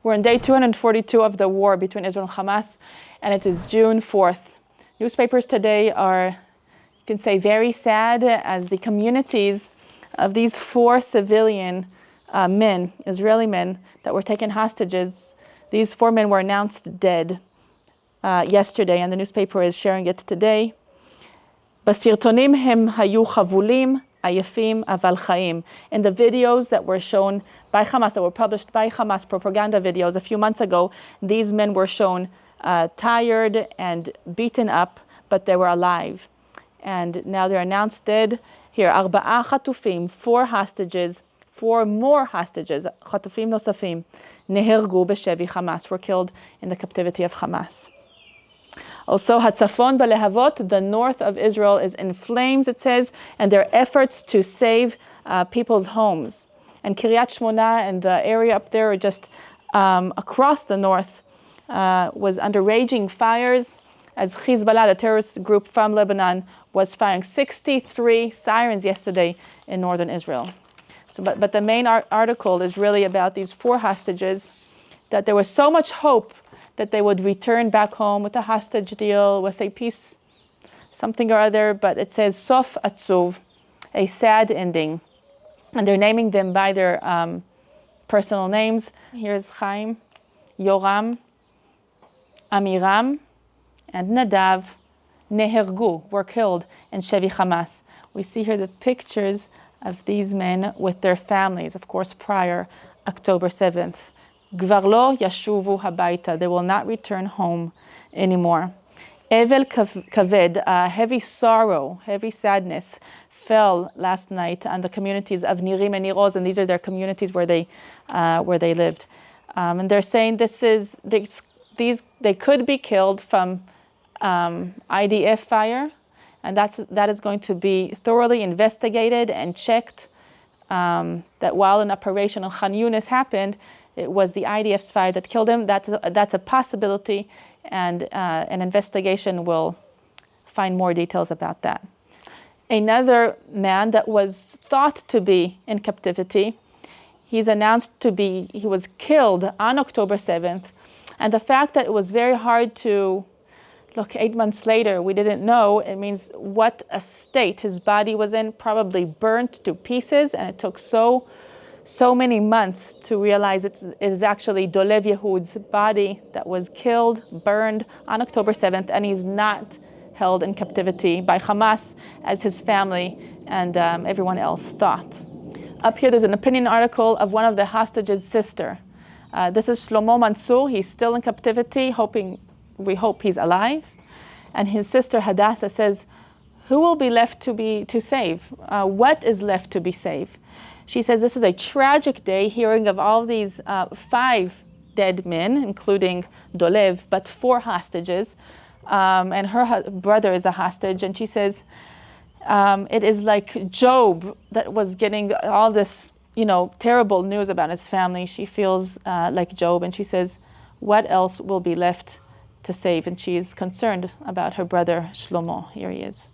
We're in day 242 of the war between Israel and Hamas, and it is June 4th. Newspapers today are, you can say, very sad, as the communities of these 4 civilian men, Israeli men, that were taken hostages. These 4 men were announced dead yesterday, and the newspaper is sharing it today. בסרטונים הם היו חבולים, עייפים, אבל חיים. In the videos that were shown by Hamas, that were published by Hamas, propaganda videos a few months ago, these men were shown tired and beaten up, but they were alive. And now they're announced dead. Here, 4 חטופים, 4 hostages, 4 more hostages, חטופים נוספים, נהרגו בשבי Hamas, were killed in the captivity of Hamas. Also, Hatzafon Balehavot, the north of Israel, is in flames, it says, and their efforts to save people's homes. And Kiryat Shmona and the area up there, just across the north, was under raging fires, as Hezbollah, the terrorist group from Lebanon, was firing 63 sirens yesterday in northern Israel. So, but the main article is really about these 4 hostages, that there was so much hope that they would return back home with a hostage deal, with a peace, something or other, but it says Sof Atzuv, a sad ending. And they're naming them by their personal names. Here's Chaim, Yoram, Amiram, and Nadav, Nehergu, were killed in Shevi Hamas. We see here the pictures of these men with their families, of course, prior October 7th. Gvar lo yashuvu habayta, they will not return home anymore. Evel kaved, heavy sorrow, heavy sadness, fell last night on the communities of Nirim and Niroz, and these are their communities where they lived. And they're saying they could be killed from IDF fire, and that is going to be thoroughly investigated and checked. That while an operation on Khan Yunis happened, it was the IDF's fire that killed him. That's a possibility, and an investigation will find more details about that. Another man that was thought to be in captivity, he was killed on October 7th, and the fact that it was very hard to look 8 months later, we didn't know, it means what a state his body was in, probably burnt to pieces, and it took so many months to realize it is actually Dolev Yehud's body that was killed, burned on October 7th, and he's not held in captivity by Hamas as his family and everyone else thought. Up here there's an opinion article of one of the hostages' sister. This is Shlomo Mansour. He's still in captivity, we hope he's alive. And his sister Hadassah says, who will be left to save? What is left to be saved? She says this is a tragic day, hearing of all these 5 dead men, including Dolev, but 4 hostages. And her brother is a hostage. And she says, it is like Job that was getting all this, terrible news about his family. She feels like Job, and she says, what else will be left to save? And she's concerned about her brother Shlomo. Here he is.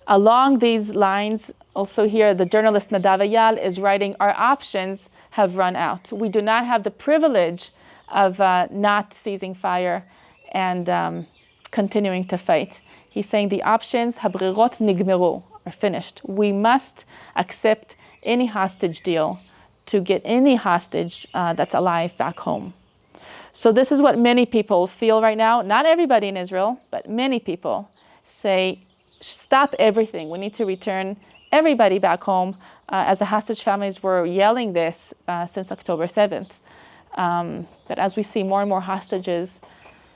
Along these lines, also here, the journalist Nadav Ayal is writing, our options have run out. We do not have the privilege of not ceasing fire and continuing to fight. He's saying the options, habrirot nigmeru, are finished. We must accept any hostage deal to get any hostage that's alive back home. So this is what many people feel right now. Not everybody in Israel, but many people say, stop everything. We need to return everybody back home, as the hostage families were yelling this since October 7th. But as we see more and more hostages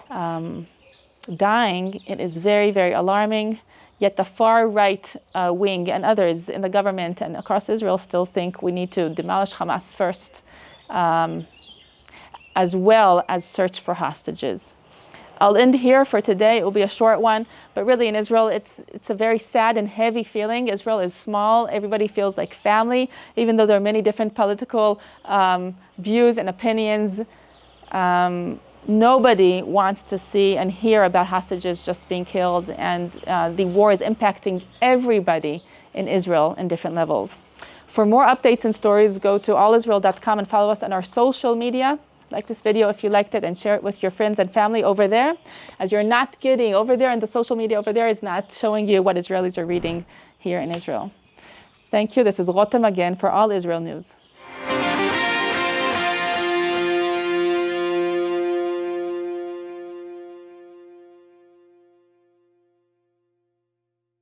dying, it is very, very alarming. Yet the far right wing and others in the government and across Israel still think we need to demolish Hamas first, as well as search for hostages. I'll end here for today. It will be a short one, but really in Israel, it's a very sad and heavy feeling. Israel is small. Everybody feels like family, even though there are many different political views and opinions. Nobody wants to see and hear about hostages just being killed, and the war is impacting everybody in Israel in different levels. For more updates and stories, go to allisrael.com and follow us on our social media. Like this video if you liked it, and share it with your friends and family over there, as you're not getting over there, and the social media over there is not showing you what Israelis are reading here in Israel. Thank you. This is Rotem Magen for All Israel News.